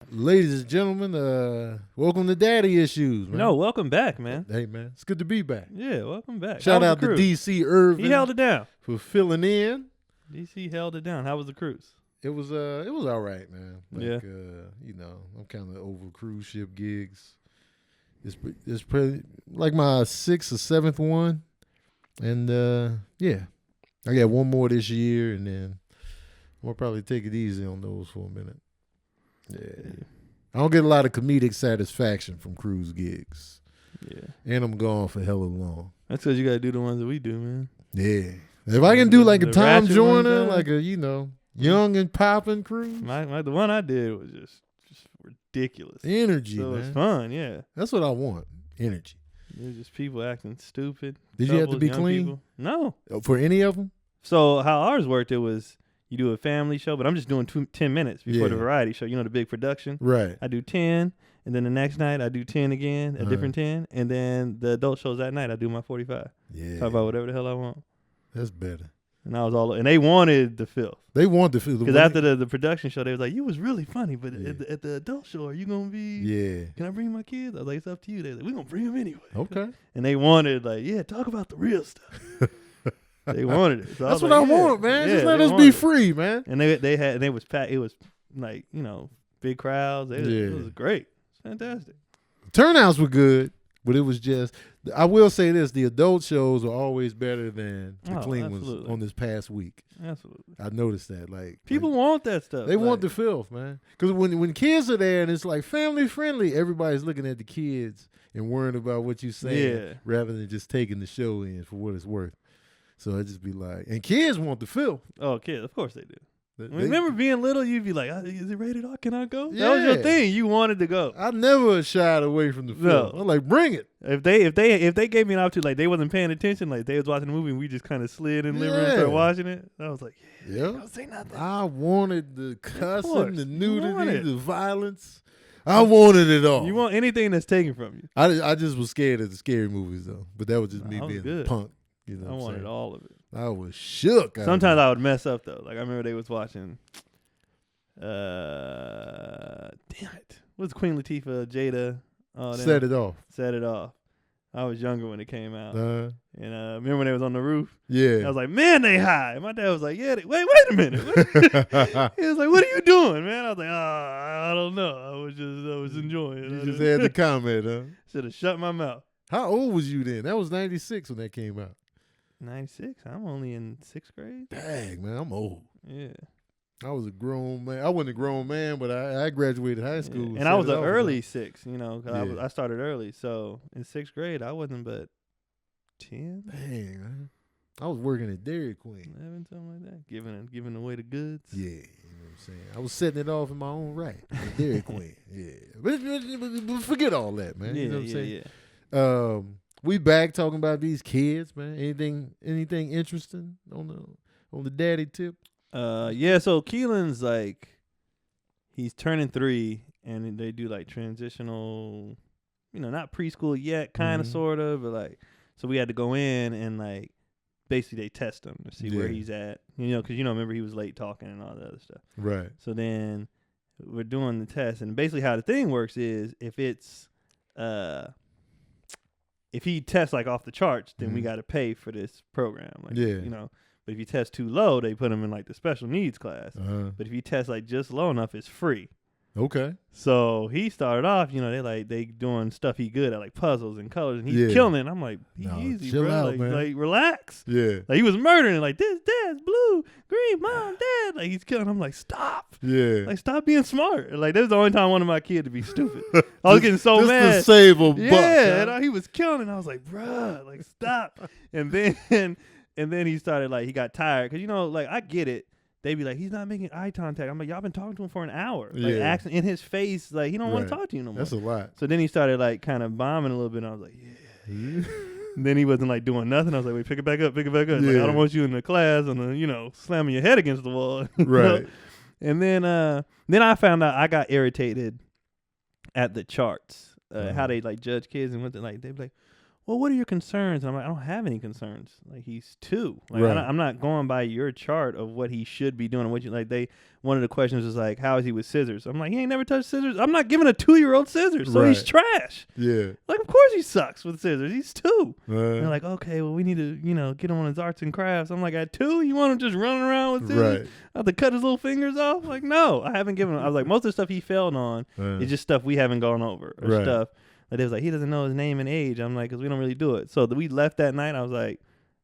Ladies and gentlemen, welcome to Daddy Issues, man. No, welcome back, man. Hey, man, it's good to be back. Yeah, welcome back. Shout out to DC Irvin. He held it down for filling in. DC held it down. How was the cruise? It was all right, man. Yeah. I'm kind of over cruise ship gigs. It's pretty like my 6th or 7th one, and yeah, I got one more this year, and then I'll probably take it easy on those for a minute. Yeah. I don't get a lot of comedic satisfaction from cruise gigs. Yeah. And I'm gone for hella long. That's because you got to do the ones that we do, man. Yeah. If I can do like a Tom Joyner, like a, young and popping cruise. The one I did was just ridiculous. Energy, so man. It was fun, yeah. That's what I want. Energy. There's just people acting stupid. Did you have to be clean? People. No. For any of them? So how ours worked, it was you do a family show, but I'm just doing 10 minutes before the variety show. You know, the big production. Right. I do 10, and then the next night I do 10 again, a different 10, and then the adult shows that night I do my 45. Yeah. Talk about whatever the hell I want. That's better. And I was and they wanted the filth. They want the filth. Because after the production show, they was like, you was really funny, but at the adult show, are you going to be, can I bring my kids? I was like, it's up to you. They was like, we're going to bring them anyway. Okay. And they wanted, talk about the real stuff. They wanted it. So that's what I want, man. Just let us be free, man. And they was packed. It was like, big crowds. It was great. It's fantastic. Turnouts were good, but it was just, I will say this, the adult shows are always better than the clean ones on this past week. Absolutely. I noticed that. People want that stuff. They want the filth, man. Because when kids are there and it's like family friendly, everybody's looking at the kids and worrying about what you're saying rather than just taking the show in for what it's worth. So I just be like, and kids want the filth. Oh, kids, of course they do. Remember being little, you'd be like, is it rated R? Can I go? Yeah. That was your thing. You wanted to go. I never shied away from the filth. I'm like, bring it. If they gave me an opportunity, like they wasn't paying attention, like they was watching the movie and we just kind of slid in the living room and started watching it, I was like, don't say nothing. I wanted the cussing, the nudity, the violence. I wanted it all. You want anything that's taken from you. I just was scared of the scary movies though, but that was just me being a punk. I wanted all of it. I was shook. Sometimes I would mess up though. Like I remember they was watching. Damn it! What's Queen Latifah, Jada? Set It Off. Set It Off. I was younger when it came out, and remember when they was on the roof? Yeah. I was like, man, they high. And my dad was like, wait a minute. He was like, what are you doing, man? I was like, I don't know. I was enjoying it. You just had to comment, huh? Should have shut my mouth. How old was you then? That was 96 when that came out. 96. I'm only in 6th grade. Dang, man, I'm old. Yeah. I was a grown man. I wasn't a grown man, but I graduated high school. And I was an early 6, because I started early. So in 6th grade, I wasn't but 10. Dang, man. I was working at Dairy Queen. 11, something like that. Giving away the goods. Yeah, you know what I'm saying? I was setting it off in my own right at Dairy Queen. Yeah. But forget all that, man. Yeah, you know what I'm saying? Yeah. We back talking about these kids, man. Anything interesting on the daddy tip? So Keelan's he's turning 3 and they do transitional, not preschool yet, kind of sort of, but so we had to go in and basically they test him to see where he's at, because remember he was late talking and all that other stuff. Right. So then we're doing the test, and basically how the thing works is if it's if he tests off the charts, then we got to pay for this program. But if you test too low, they put him in the special needs class. But if you test just low enough, it's free. Okay. So he started off, they doing stuff he good at, puzzles and colors, and he's killing it. I'm like, easy, chill bro. out, man. Relax. Yeah. He was murdering it. This, dad's blue, green, mom, dad. He's killing. I'm like, stop. Yeah. Stop being smart. This is the only time I wanted my kid to be stupid. I was getting so mad. Just to save a buck. Yeah, and he was killing it. And I was like, bruh, stop. And then he started he got tired because I get it. They be like, he's not making eye contact. I'm like, y'all been talking to him for an hour. Asking in his face, he don't want to talk to you no more. That's a lot. So then he started kind of bombing a little bit. And I was like, yeah. And then he wasn't doing nothing. I was like, wait, pick it back up. Yeah. I don't want you in the class and slamming your head against the wall. Right. And then I found out I got irritated at the charts, how they judge kids and what they be like, well, what are your concerns? And I'm like, I don't have any concerns. Like, he's 2. Like, Right. I'm not going by your chart of what he should be doing and what you like. One of the questions was like, how is he with scissors? I'm like, he ain't never touched scissors. I'm not giving a 2-year-old scissors, so he's trash. Yeah. Like, of course he sucks with scissors. He's 2. Uh, And they're like, okay, well, we need to, get him on his arts and crafts. I'm like, at 2, you want him just running around with scissors? right. I have to cut his little fingers off? Like, no, I haven't given him. I was like, most of the stuff he failed on is just stuff we haven't gone over or Right. stuff. Like, they was like, he doesn't know his name and age. I'm like, because we don't really do it. So we left that night. I was like,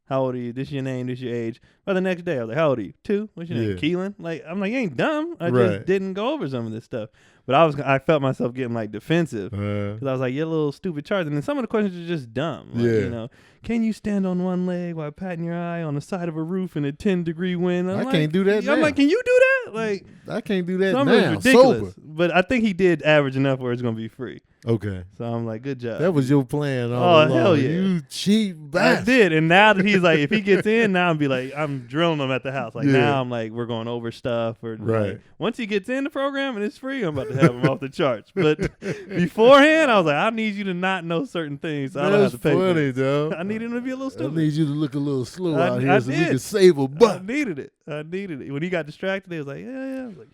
how old are you? This is your name. This is your age. By the next day, I was like, how old are you? 2. What's your name? Yeah. Keelan? Like, I'm like, you ain't dumb. I Right. just didn't go over some of this stuff. But I felt myself getting like defensive. Because I was like, your little stupid charts. And then some of the questions are just dumb. Like, Yeah. Can you stand on one leg while patting your eye on the side of a roof in a 10-degree wind? I can't do that I'm now. like, can you do that? Like, I can't do that some of it's now. ridiculous. Sober. But I think he did average enough where it's going to be free. Okay. So I'm like, good job. That was your plan all Oh, along. hell yeah. You cheap I bastard. did. And now that he's like, if he gets in, now I'm be like, I'm drilling him at the house. Like, Yeah. now I'm like, we're going over stuff. Or Right. like, once he gets in the program and it's free, I'm about to have him off the charts. But beforehand, I was like, I need you to not know certain things. So I don't have That's to pay for funny, it. though. I need him to be a little I stupid. need you to look a little slow I- out I here so we did. can save a I buck. needed it. When he got distracted, he was like, yeah. I was like,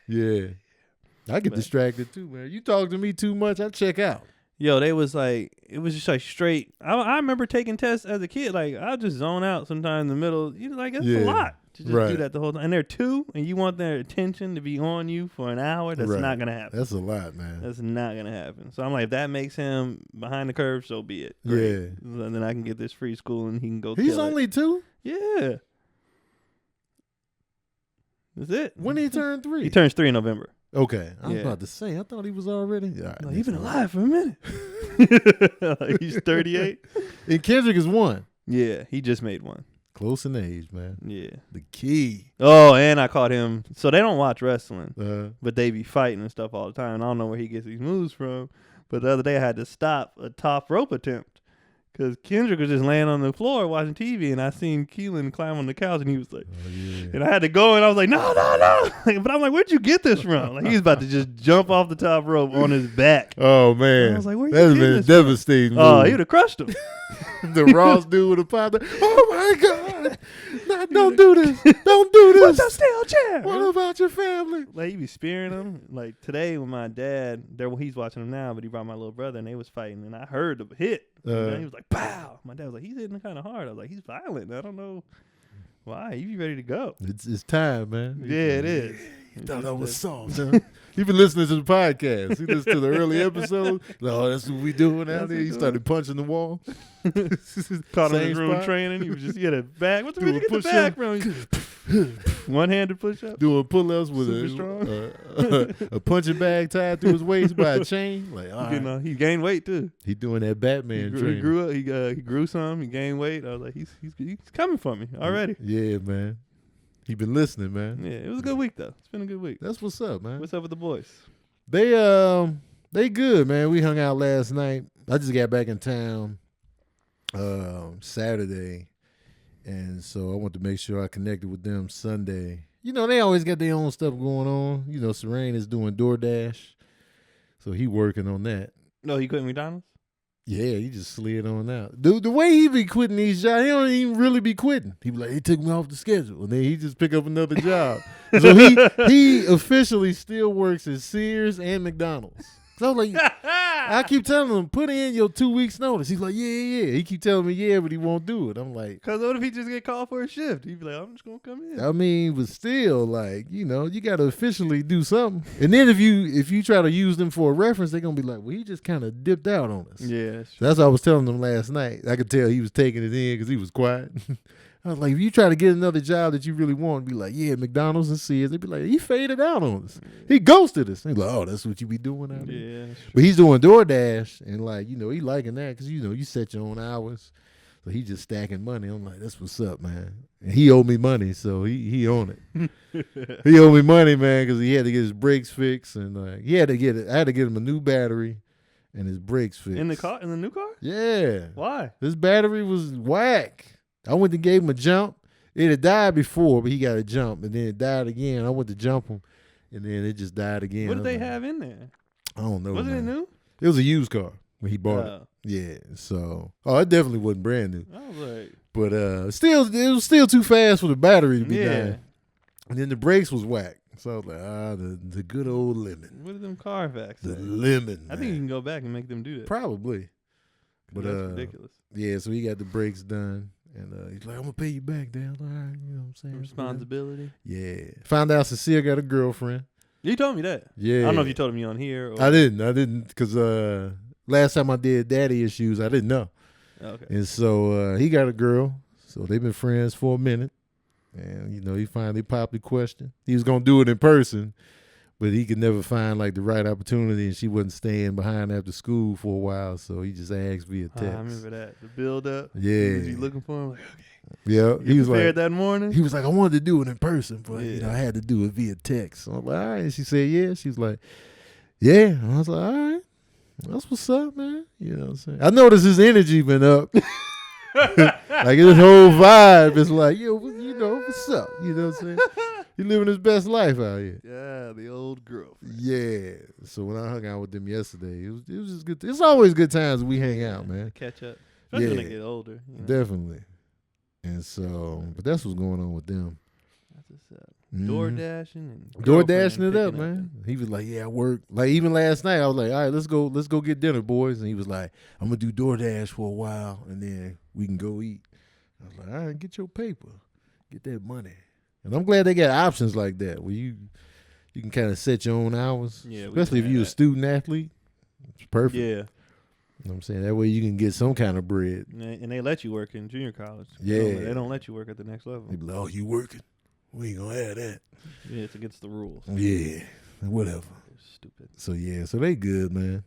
Yeah. I get Man. distracted too, man. You talk to me too much, I check out. yo, they was like, it was just like straight. I remember taking tests as a kid. Like, I'll just zone out sometime in the middle. Like, it's Yeah. a lot to just do Right. that the whole time. And they're 2, and you want their attention to be on you for an hour. That's Right. not going to happen. That's a lot, man. That's not going to happen. So I'm like, if that makes him behind the curve, so be it. Great. Yeah. And then I can get this free school and he can go He's kill only 2? it. Yeah. That's it. When he turned 3? He turns 3 in November. Okay. I was Yeah. about to say, I thought he was already. All right, Like, next you've been one. alive for a minute. Like, he's 38. And Kendrick is 1. Yeah, he just made one. Close in age, man. Yeah. The key. Oh, and I caught him. So they don't watch wrestling, Uh, but they be fighting and stuff all the time. I don't know where he gets these moves from. But the other day I had to stop a top rope attempt because Kendrick was just laying on the floor watching TV, and I seen Keelan climb on the couch, and he was like, oh, yeah. and I had to go, and I was like, no. But I'm like, where'd you get this from? Like, he was about to just jump off the top rope on his back. Oh, man. I was like, where you That's getting been a this from? devastating Oh, move. he would have crushed him. The Ross dude with a pop. Oh, my God. No, don't do this. Don't do What's a this. steel chair? What about your family? Like, he be spearing him. Like, today with my dad, he's watching him now, but he brought my little brother, and they was fighting, and I heard the hit. And he was like, pow. My dad was like, he's hitting kind of hard. I was like, he's violent. I don't know why. You be ready to go. It's time, man. Yeah, it is. You thought I was soft, huh? You been listening to the podcast. You listened to the early episode. Oh, that's what we doing out there. You started punching the wall. Caught him in Same his room spot. training. He was just, he had a back. What's the Doing reason you get the push-up. back from? One-handed push-up. Doing pull-ups with Super a punching bag tied through his waist by a chain. Like, all right. He gained weight, too. He doing that Batman He training. grew up. He grew some. He gained weight. I was like, he's coming for me already. Yeah, man. He been listening, man. Yeah, it was a good week, though. It's been a good week. That's what's up, man. What's up with the boys? They good, man. We hung out last night. I just got back in town Saturday, and so I wanted to make sure I connected with them Sunday. You know, they always got their own stuff going on. You know, Serene is doing DoorDash, so he working on that. No, he quit McDonald's? Yeah, he just slid on out. The way he be quitting these jobs, he don't even really be quitting. He be like, he took me off the schedule, and then he just pick up another job. So he officially still works at Sears and McDonald's. So I was like, I keep telling him, put in your 2 weeks notice. He's like, yeah. He keep telling me, yeah, but he won't do it. I'm like, Because what if he just get called for a shift? He'd be like, I'm just going to come in. I mean, but still, like, you know, you got to officially do something. And then if you try to use them for a reference, they're going to be like, well, he just kind of dipped out on us. Yeah, that's true. So that's what I was telling them last night. I could tell he was taking it in because he was quiet. I was like, if you try to get another job that you really want, be like, yeah, McDonald's and Sears. They'd be like, he faded out on us. He ghosted us. He's like, oh, that's what you be doing out there. Yeah, that's true. But he's doing DoorDash, and like, you know, he liking that because, you know, you set your own hours. So he just stacking money. I'm like, that's what's up, man. And he owed me money, so he on it. He owed me money, man, because he had to get his brakes fixed, and I had to get him a new battery and his brakes fixed. In the car? In the new car? Yeah. Why? His battery was whack. I went and gave him a jump. It had died before, but he got a jump, and then it died again. I went to jump him, and then it just died again. What did I was they like, have in there? I don't know. Wasn't it man. new? It was a used car when he bought it. Yeah. So, I definitely wasn't brand new. I was like, But still, it was still too fast for the battery to be yeah. dying. And then the brakes was whack. So I was like, the good old lemon. What are them Carfax? The say? lemon. I think you can go back and make them do that. Probably. But That's ridiculous. Yeah, so he got the brakes done. And he's like, I'm going to pay you back, Dad. All right, you know what I'm saying? Responsibility. Yeah. Found out Cecile got a girlfriend. You told me that. Yeah. I don't know if you told me on here. Or I didn't. Because last time I did daddy issues, I didn't know. Okay. And so he got a girl. So they've been friends for a minute. And, he finally popped the question. He was going to do it in person, but he could never find, like, the right opportunity, and she wasn't staying behind after school for a while, so he just asked via text. I remember that. The build-up. Yeah. Was you looking for him? Like, okay. Yeah. He was prepared that morning? He was like, I wanted to do it in person, but, I had to do it via text. So I'm like, all right. And she said, yeah. She was like, yeah. And I was like, all right. That's what's up, man. You know what I'm saying? I noticed his energy been up. Like his whole vibe is like, yo, what's up? You know what I'm saying? He living his best life out here. Yeah, the old girlfriend. Yeah. So when I hung out with them yesterday, it was just good. It's always good times when we hang out, man. Catch up. Especially when they get older. Definitely. And so, but that's what's going on with them. That's what's up. Mm-hmm. Door dashing it up, man. He was like, yeah, I work. Like even last night, I was like, all right, let's go get dinner, boys. And he was like, I'm gonna do DoorDash for a while, and then we can go eat. I was like, all right, get your paper, get that money. And I'm glad they got options like that where you can kind of set your own hours. Yeah, especially if you're a student athlete. It's perfect. Yeah. You know what I'm saying? That way you can get some kind of bread. And they let you work in junior college. Yeah. They don't let you work at the next level. They be like, oh, you working? We ain't gonna have that. Yeah, it's against the rules. Yeah, whatever. Stupid. So yeah, so they good, man.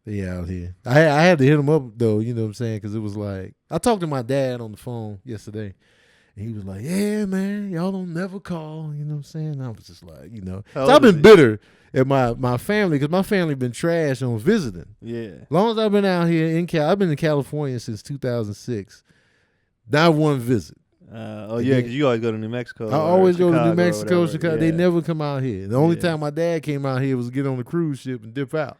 They out here. I had to hit them up though, you know what I'm saying? Because it was like I talked to my dad on the phone yesterday, and he was like, "Yeah, man, y'all don't never call." You know what I'm saying? And I was just like, so I've been bitter at my family because my family been trash on visiting. Yeah. As long as I've been out here I've been in California since 2006. Not one visit. Because you always go to New Mexico. I always go to New Mexico, Chicago. Yeah. They never come out here. The only time my dad came out here was get on the cruise ship and dip out.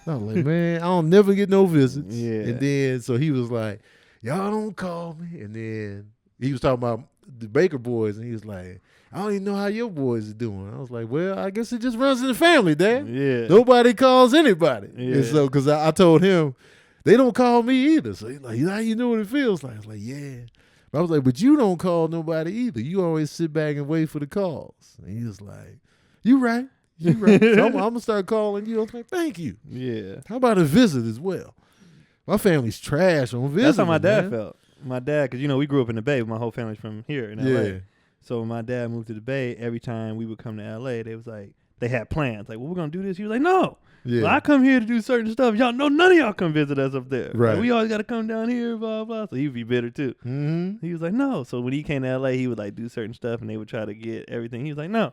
I was like, man, I don't never get no visits. Yeah. And then, so he was like, y'all don't call me. And then he was talking about the Baker boys, and he was like, I don't even know how your boys are doing. I was like, well, I guess it just runs in the family, Dad. Yeah. Nobody calls anybody. Yeah. And so, because I told him, they don't call me either. So he's like, how you know what it feels like? I was like, yeah. I was like, but you don't call nobody either. You always sit back and wait for the calls. And he was like, you right. So I'm going to start calling you. I was like, thank you. Yeah. How about a visit as well? My family's trash on visits. That's how my dad felt. My dad, because, we grew up in the Bay. My whole family's from here in L.A. Yeah. So when my dad moved to the Bay, every time we would come to L.A., they had plans. Like, well, we're going to do this. He was like, no. Yeah. Well, I come here to do certain stuff. Y'all know none of y'all come visit us up there. Right. Like, we always got to come down here, blah, blah. So he would be bitter, too. Mm-hmm. He was like, no. So when he came to L.A., he would, do certain stuff, and they would try to get everything. He was like, no.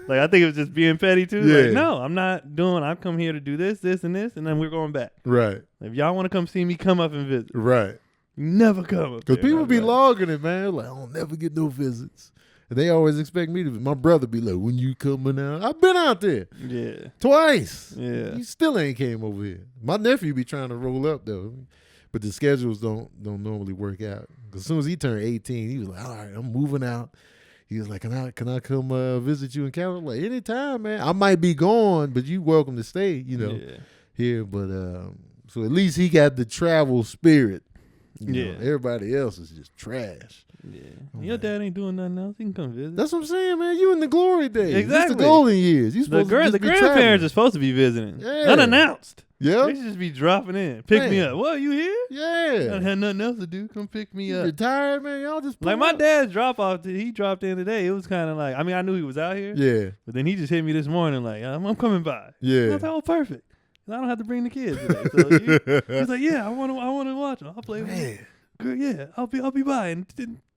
I think it was just being petty, too. Yeah. Like, no, I'm not doing. I've come here to do this, this, and this, and then we're going back. Right. If y'all want to come see me, come up and visit. Right. You never come up Because there. people be logging it, man. Like, I don't never get no visits. And they always expect me to. My brother be like, when you coming out? I've been out there. Yeah. Twice. Yeah. You still ain't came over here. My nephew be trying to roll up, though. But the schedules don't normally work out. Because as soon as he turned 18, he was like, all right, I'm moving out. He was like, can I come visit you in California? Like, anytime, man. I might be gone, but you welcome to stay, here. But so at least he got the travel spirit. You know, everybody else is just trash. Yeah. Your dad ain't doing nothing else. He can come visit. That's what I'm saying, man. You in the glory days. Exactly. It's the golden years. You supposed to the be grandparents traveling. are supposed to be visiting. Yeah. Unannounced. Yeah. They should just be dropping in. Pick me up. What, you here? Yeah. I had nothing else to do. Come pick me up. Retired, man. Y'all just Like my dad's drop off, he dropped in today. It was kind of like, I mean, I knew he was out here. Yeah. But then he just hit me this morning like, I'm coming by. Yeah. I was like, oh, perfect. I don't have to bring the kids today. So he's like, yeah, I want to watch them. I'll play with them. Girl, yeah, I'll be by in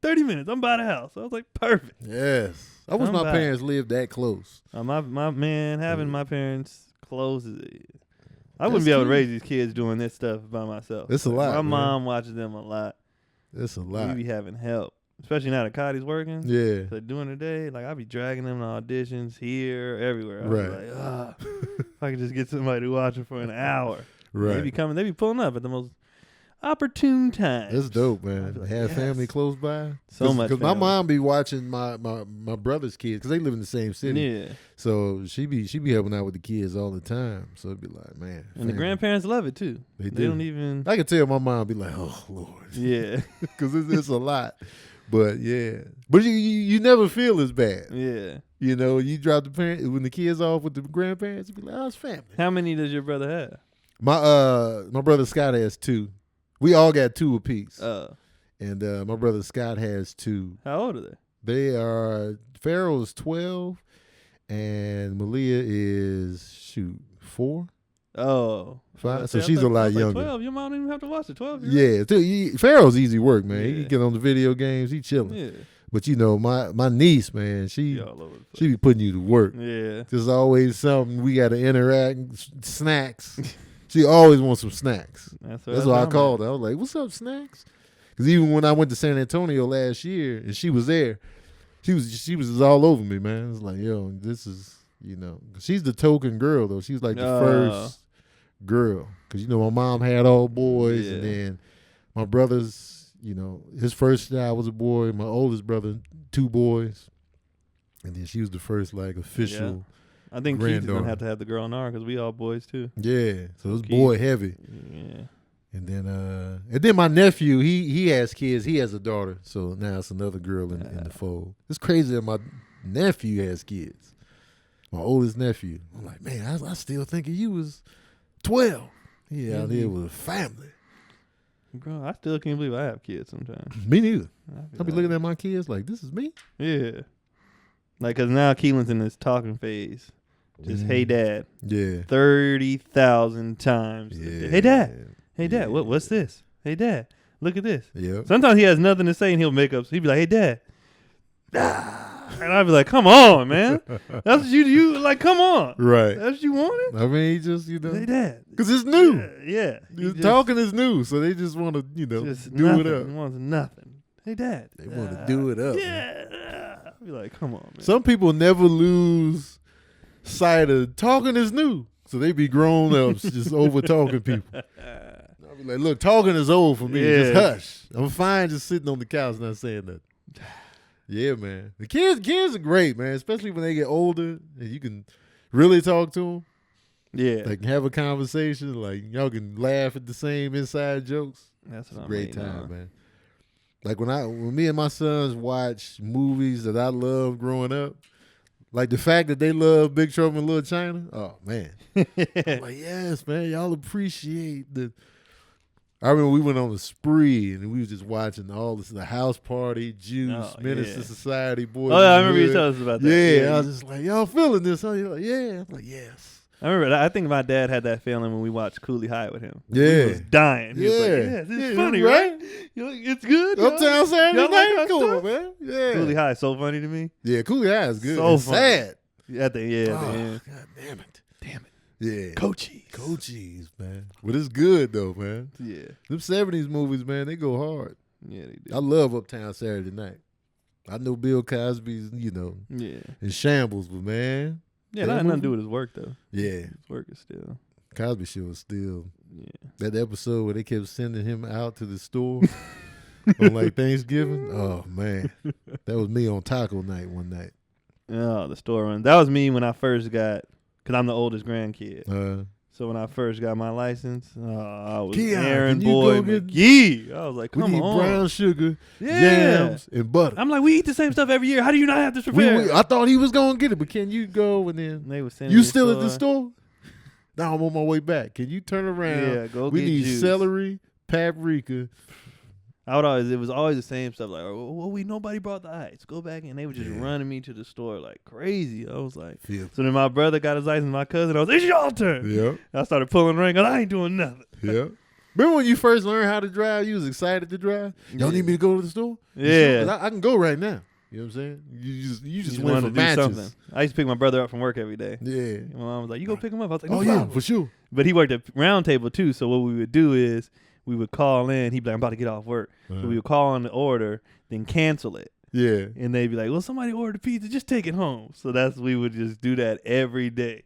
30 minutes. I'm by the house. I was like, perfect. Yes. I wish my parents lived that close. My man, having my parents close, I wouldn't be able to raise these kids doing this stuff by myself. It's a lot. My man. mom watches them a lot. It's a lot. We be having help, especially now that Cotty's working. Yeah. So during the day, I be dragging them to auditions here, everywhere. I was like, if I could just get somebody to watch it for an hour. Right. They be pulling up at the most opportune times. That's dope, man. Like, Have family close by. So much. Because my mom be watching my brother's kids because they live in the same city. Yeah. So she be helping out with the kids all the time. So it'd be like, man. And the grandparents love it too. They don't even. I can tell my mom be like, oh Lord. Yeah. Because it's a lot. But yeah. But you never feel as bad. Yeah. You know, you drop the parents when the kids off with the grandparents, you be like, oh, it's family. How many does your brother have? My brother Scott has 2. We all got 2 apiece. And my brother Scott has 2. How old are they? They are Farrell is 12 and Malia is 4. Oh. 5. So she's a lot younger. 12. Your mom don't even have to watch it. 12. Yeah. Farrell's easy work, man. Yeah. He can get on the video games. He chilling. Yeah. But you know, my niece, man, she be putting you to work. Yeah. There's always something we got to interact. Snacks. She always wants some snacks. That's what I called her. I was like, "What's up, snacks?" Because even when I went to San Antonio last year and she was there, she was just all over me, man. It's like, yo, this is, you know, she's the token girl though. She's like the first girl because you know my mom had all boys, and then my brother's. You know, his first child was a boy. My oldest brother, 2 boys, and then she was the first like official. Yeah. I think Keith is gonna have to have the girl in our because we all boys too. Yeah, so it's boy heavy. Yeah, and then my nephew, he has kids. He has a daughter, so now it's another girl in the fold. It's crazy that my nephew has kids. My oldest nephew. I'm like, man, I still think you was 12. He out there with a family. Bro, I still can't believe I have kids sometimes. Me neither. I'll be looking at my kids like, this is me? Yeah. Like, because now Keelan's in this talking phase. Just, hey, Dad. Yeah. 30,000 times. Yeah. Hey, Dad. Hey, Dad. What's this? Hey, Dad. Look at this. Yeah. Sometimes he has nothing to say and he'll make up. He'll be like, hey, Dad. And I'll be like, come on, man. That's what you like, come on. Right. That's what you wanted? I mean, he just, you know. Hey, Dad. Because it's new. Yeah. Talking is new, so they just want to, you know, do it up. He wants nothing. Hey, Dad. They want to do it up. Yeah. I'll be like, come on, man. Some people never lose sight of talking is new. So they be grown ups just over talking people. I'll be like, look, talking is old for me. Yeah. Just hush. I'm fine just sitting on the couch not saying nothing. Yeah, man. The kids are great, man, especially when they get older and you can really talk to them. Yeah. Like have a conversation. Like y'all can laugh at the same inside jokes. That's what it's I'm a great waiting time, on. man. Like when me and my sons watch movies that I loved growing up, like the fact that they love Big Trouble in Little China. Oh man. I'm like, yes, man, y'all appreciate the. I remember we went on a spree and we was just watching all this, the House Party, Juice, Menace to Society, Boys. Oh, yeah, I remember you telling us about that. Yeah, I was just like, y'all feeling this? Huh? You're like, yeah. I'm like, yes. I remember. I think my dad had that feeling when we watched Cooley High with him. Yeah, he was dying. He was like, yeah, this is funny, right? You're like, it's good. Uptown Saturday Y'all night, like cool, man. Yeah, Cooley High is so funny to me. Yeah, Cooley High is good. So it's funny. sad. At the end. God damn it. Yeah. Coaches, man. But it's good though, man. Yeah. Them 70s movies, man, they go hard. Yeah, they do. I love Uptown Saturday Night. I know Bill Cosby's, you know, in shambles, but man. Yeah, that had nothing to do with his work though. Yeah. His work is still. Cosby Show is still. Yeah. That episode where they kept sending him out to the store on like Thanksgiving. Oh man. That was me on taco night one night. Oh, the store run. That was me when I first got, because I'm the oldest grandkid. So when I first got my license, I was Aaron Boy McGee. I was like, come on. We need brown sugar, yams, and butter. I'm like, we eat the same stuff every year. How do you not have this prepared? I thought he was going to get it, but can you go and then they were sending you still at the store? Now I'm on my way back. Can you turn around? Yeah, go we get need juice. Celery, paprika. It was always the same stuff. Like, nobody brought the ice. Go back, and they were just running me to the store like crazy. I was like, so then my brother got his license, my cousin. I was like, it's your turn. Yep. I started pulling ring. I ain't doing nothing. Yeah. Remember when you first learned how to drive? You was excited to drive. Y'all need me to go to the store? Yeah. Sure? I can go right now. You know what I'm saying? You just went for matches. Something. I used to pick my brother up from work every day. Yeah. My mom was like, you go pick him up. I was like, no yeah, for sure. But he worked at Round Table too. So what we would do is we would call in. He'd be like, I'm about to get off work. So we would call on the order, then cancel it. Yeah. And they'd be like, well, somebody ordered pizza. Just take it home. So we would just do that every day.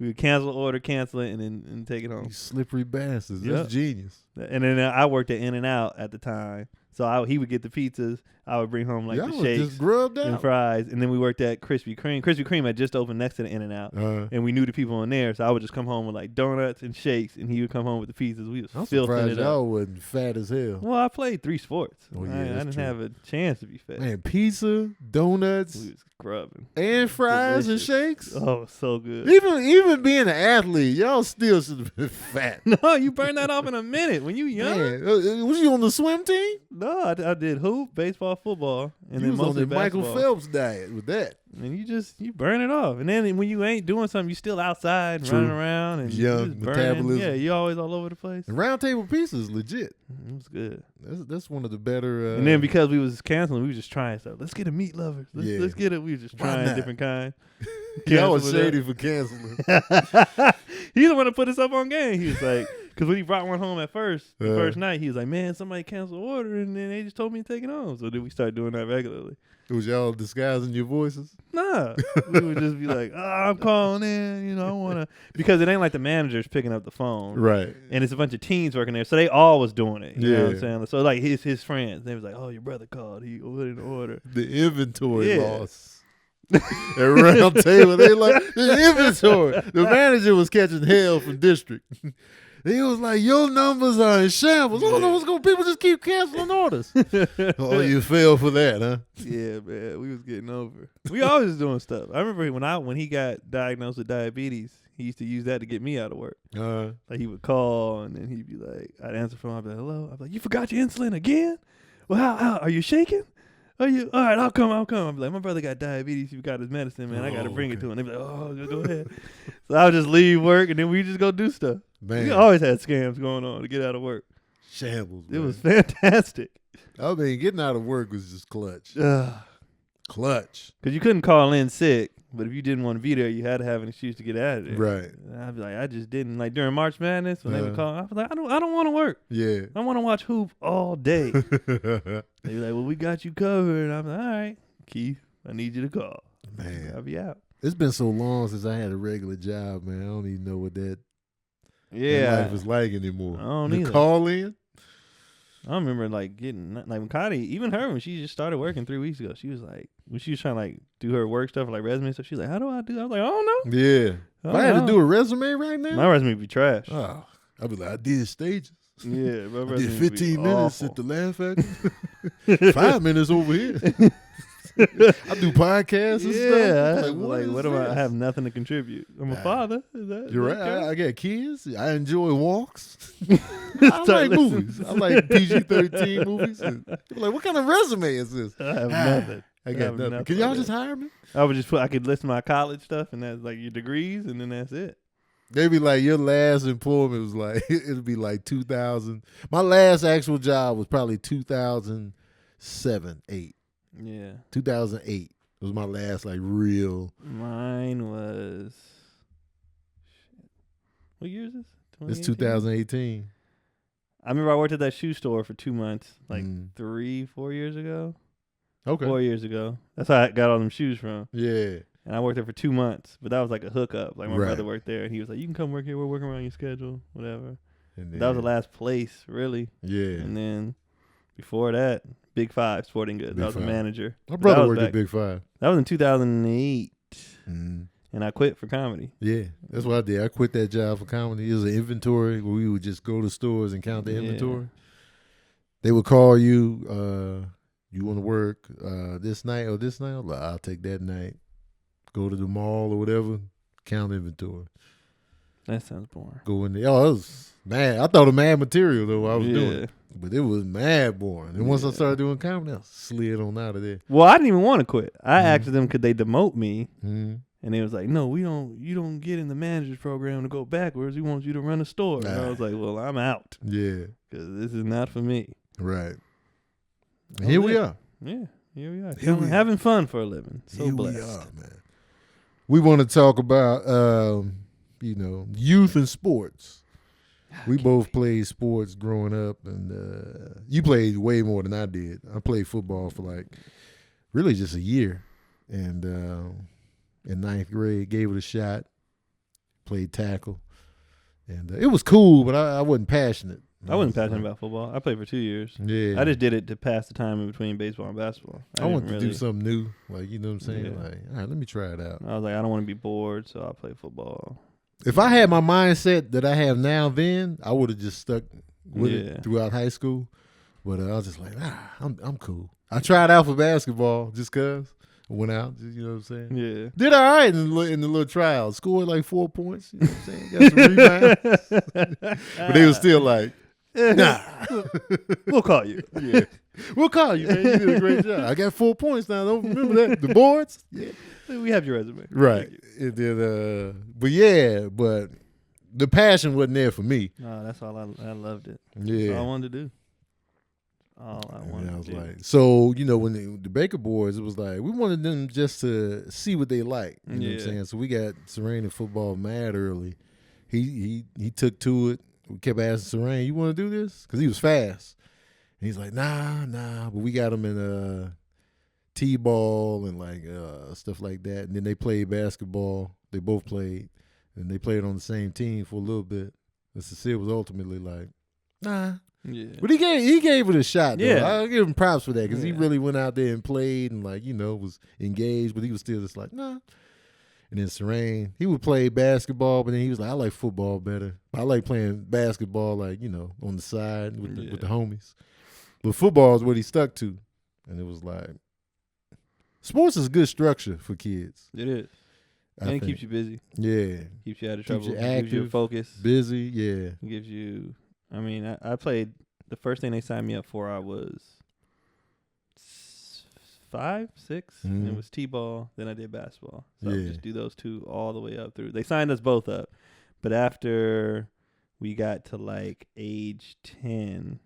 We would cancel the order, cancel it, and then take it home. You slippery bastards. Yep. That's genius. And then I worked at In-N-Out at the time. So he would get the pizzas. I would bring home like Y'all the was shakes just grubbed and out. fries. And then we worked at Krispy Kreme. Krispy Kreme had just opened next to the In-N-Out. And we knew the people in there. So I would just come home with like donuts and shakes. And he would come home with the pizzas. We was I'm filthing surprised it up. y'all wasn't fat as hell. Well, I played 3 sports. Oh, yeah, I that's didn't true. have a chance to be fat. Man, pizza, donuts, We was grubbing. and fries Delicious. and shakes. Oh, so good. Even being an athlete, y'all still should have been fat. No, you burn that off in a minute. When you young. Man, was you on the swim team? No, I did hoop, baseball, football, and You then was on mostly the Michael basketball. Phelps diet with that. And you burn it off. And then when you ain't doing something, you still outside True. running around and Young, you just burning. metabolism. Yeah, you always all over the place. And round table pizza is legit. It was good. That's one of the better. And then because we was canceling, we was just trying stuff. Let's get a meat lovers. Let's get it. We was just Why trying not? different kinds. y'all was Cancel it shady for canceling. He's the one that put us up on game. He was like, because when he brought one home at first, the first night, he was like, man, somebody canceled the order, and then they just told me to take it home. So then we started doing that regularly. Was y'all disguising your voices? Nah, we would just be like, I'm calling in, I want to, because it ain't like the manager's picking up the phone. Right. And it's a bunch of teens working there, so they all was doing it. You know what I'm Yeah. saying? So like his friends, they was like, oh, your brother called. He put in the order. The inventory Yeah. loss. At round table, they like the inventory. The manager was catching hell from district. He was like, your numbers are in shambles. I don't know what's going on. People just keep canceling orders. Oh, you fell for that, huh? Yeah, man, we was getting over. We always doing stuff. I remember when he got diagnosed with diabetes, he used to use that to get me out of work. Like he would call and then he'd be like, I'd answer phone. I'd be like, hello. I'd be like, you forgot your insulin again? Well, how are you shaking? Are you all right? I'll come. I'd be like, my brother got diabetes. He got his medicine, man. I got to bring it to him. They'd be like, oh, go ahead. So I would just leave work and then we just go do stuff. Man, We always had scams going on to get out of work. shambles. It Man. was fantastic. I mean, getting out of work was just clutch. Clutch. Because you couldn't call in sick, but if you didn't want to be there, you had to have an excuse to get out of there. Right. And I'd be like, I just didn't. Like during March Madness, when they would call, I was like, I don't want to work. Yeah. I want to watch hoop all day. They'd be like, well, we got you covered. And I'm like, all right, Keith, I need you to call. Man. I'll be out. It's been so long since I had a regular job, man. I don't even know what that life is like anymore. I don't The either. call in? I remember like getting like when Cotty, even her when she just started working 3 weeks ago, she was like when she was trying to like do her work stuff like resume stuff, she was like, how do I do that? I was like, I don't know. Yeah. If I had to know. do a resume right now, My resume would be trash. oh, I'd be like, I did stages. Yeah, my I resume did would be 15 minutes awful. at the Laugh Factory. 5 minutes over here. I do podcasts and Yeah, stuff. like, what am I? I this? have nothing to contribute. I'm a father. Is that, You're is right. that I got kids. I enjoy walks. count? I Start like listening. movies. I like PG-13 movies. And people are like, what kind of resume is this? I have nothing. I got have nothing. nothing Can y'all like just that. hire me? I would just put. I could list my college stuff, and that's like your degrees, and then that's it. They be like, your last employment was like, it'd be like 2000. My last actual job was probably 2007, 8. Yeah, 2008 was my last like real. mine was. Shit. What year is this? It's 2018? 2018. I remember I worked at that shoe store for 2 months, like Mm. 3-4 years ago. Okay. 4 years ago. That's how I got all them shoes from. Yeah. And I worked there for 2 months, but that was like a hookup. Like my Right. brother worked there, and he was like, "You can come work here. We're working around your schedule, whatever." And That was the last place, really. Yeah. And then before that, Big Five Sporting Goods. Big I was a Five. manager. My But brother that was worked at back- Big Five. That was in 2008, Mm. and I quit for comedy. Yeah, that's what I did. I quit that job for comedy. It was an inventory where we would just go to stores and count the Yeah. inventory. They would call you, you want to work this night or this night? I'm like, I'll take that night. Go to the mall or whatever, count inventory. That sounds boring. Go in there. Oh, it was mad. I thought it was mad material, though, I was doing Yeah. it. But it was mad boring. And once I Yeah. started doing comedy, I slid on out of there. Well, I didn't even want to quit. I Mhm. asked them could they demote me, Mm. and they was like, "No, we don't. You don't get in the manager's program to go backwards. We want you to run a store." And I was like, "Well, I'm out Yeah, because this is not for me." right. That Here was we it. are. Yeah, here we are. Here we are. Having fun for a living. So Here blessed. we are, man. We want to talk about, youth and sports. We both played sports growing up, and you played way more than I did. I played football for like really just a year, and in ninth grade, gave it a shot. played tackle, and it was cool, but I wasn't passionate. I wasn't passionate about football. I played for 2 years. Yeah, I just did it to pass the time in between baseball and basketball. I wanted to do something new, like you know what I'm saying. Yeah. Like, all right, let me try it out. I was like, I don't want to be bored, so I play football. If I had my mindset that I have now, then I would have just stuck with it throughout high school. But I was just like, I'm cool. I tried out for basketball just cause I went out. You know what I'm saying? Yeah. Did all right in the little trial. Scored like 4 points. You know what I'm saying? Got some rebounds. But they were still like, nah. We'll call you. Yeah. We'll call you, man. You did a great job. I got 4 points now. Don't remember that. The boards? Yeah. We have your resume. Right. It did, but the passion wasn't there for me. No, that's all I loved it. Yeah. That's all I wanted to do. All I wanted I was to do. like, so, you know, when the Baker boys, it was like, we wanted them just to see what they like. You know what I'm saying? So we got Serene in football mad early. He took to it. We kept asking Serene, you want to do this? Because he was fast. And he's like, nah. But we got him in T-ball and like stuff like that. And then they played basketball. They both played. And they played on the same team for a little bit. And Cecile was ultimately like, nah. Yeah. But he gave it a shot, though. Yeah. I'll give him props for that because he really went out there and played and, like, you know, was engaged. But he was still just like, nah. And then Serene, he would play basketball, but then he was like, I like football better. I like playing basketball, like, you know, on the side with the homies. But football is what he stuck to. And it was like, sports is good structure for kids. It is. And it keeps you busy. Yeah. Keeps you out of trouble. Keeps you active. Gives you focus. Busy, yeah. Gives you, I mean, I played, the first thing they signed me up for, I was 5, 6. And it was T-ball. Then I did basketball. So I would just do those two all the way up through. They signed us both up. But after we got to like age 10,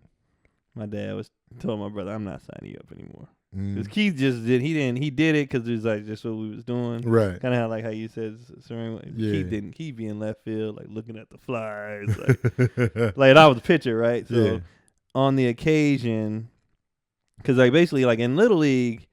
my dad told my brother, I'm not signing you up anymore. Because Keith just did. He did it because it was like just what we was doing. Right. Kind of like how you said, Serene. Yeah. Keith didn't. Keith be in left field, like looking at the flyers. Like I was the pitcher, right? So on the occasion, because like basically like in Little League,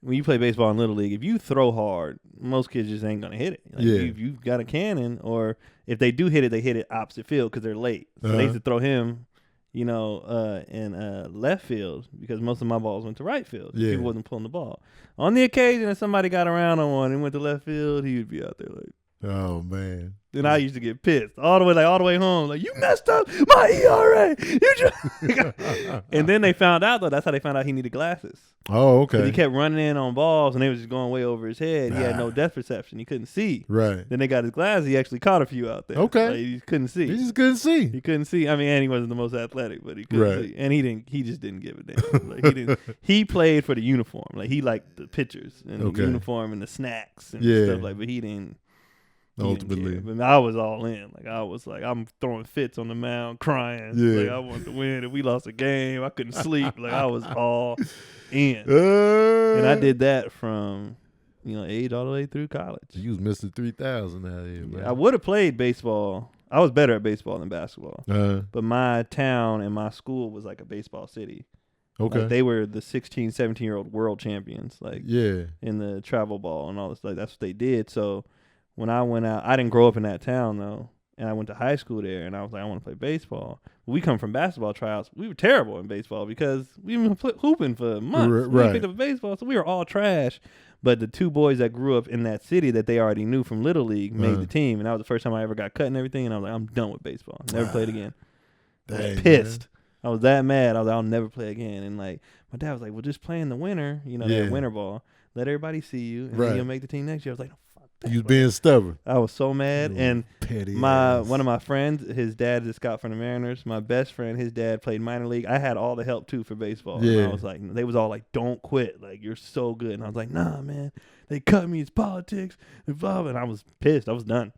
when you play baseball in Little League, if you throw hard, most kids just ain't going to hit it. Like if you've got a cannon, or if they do hit it, they hit it opposite field because they're late. So they used to throw him, you know, in left field because most of my balls went to right field. Yeah. People wasn't pulling the ball. On the occasion that somebody got around on one and went to left field, he would be out there like, oh, man. Then I used to get pissed all the way home. Like, you messed up my ERA. And then they found out, though, that's how they found out he needed glasses. Oh, okay. He kept running in on balls, and they was just going way over his head. He had no depth perception. He couldn't see. Right. Then they got his glasses. He actually caught a few out there. Okay. Like, he couldn't see. He just couldn't see. He couldn't see. I mean, and he wasn't the most athletic, but he couldn't see. And he just didn't give a damn. Like, he played for the uniform. Like, he liked the pictures and the uniform and the snacks and stuff like, but he didn't. Ultimately, but I was all in. Like I was like, I'm throwing fits on the mound, crying. Yeah. Like I wanted to win. If we lost a game, I couldn't sleep. Like I was all in. And I did that from, age all the way through college. You was Mr. 3000 out here, man. I would have played baseball. I was better at baseball than basketball. But my town and my school was like a baseball city. Okay. Like they were the 16, 17-year-old world champions. Like in the travel ball and all this. Like that's what they did. So when I went out, I didn't grow up in that town though, and I went to high school there, and I was like, I want to play baseball. We come from basketball tryouts. We were terrible in baseball because we been hooping for months. We picked up baseball, so we were all trash. But the two boys that grew up in that city that they already knew from Little League made the team, and that was the first time I ever got cut and everything. And I was like, I'm done with baseball. Never played again. I was pissed. Man. I was that mad. I was like, I'll never play again. And like my dad was like, well, just play in the winter, that winter ball. Let everybody see you, and then you'll make the team next year. I was like, you was being stubborn. I was so mad. And petty one of my friends, his dad is a scout for the Mariners. My best friend, his dad played minor league. I had all the help too for baseball. Yeah. And I was like, they was all like, don't quit. Like, you're so good. And I was like, nah, man. They cut me. It's politics. And blah, blah. And I was pissed. I was done.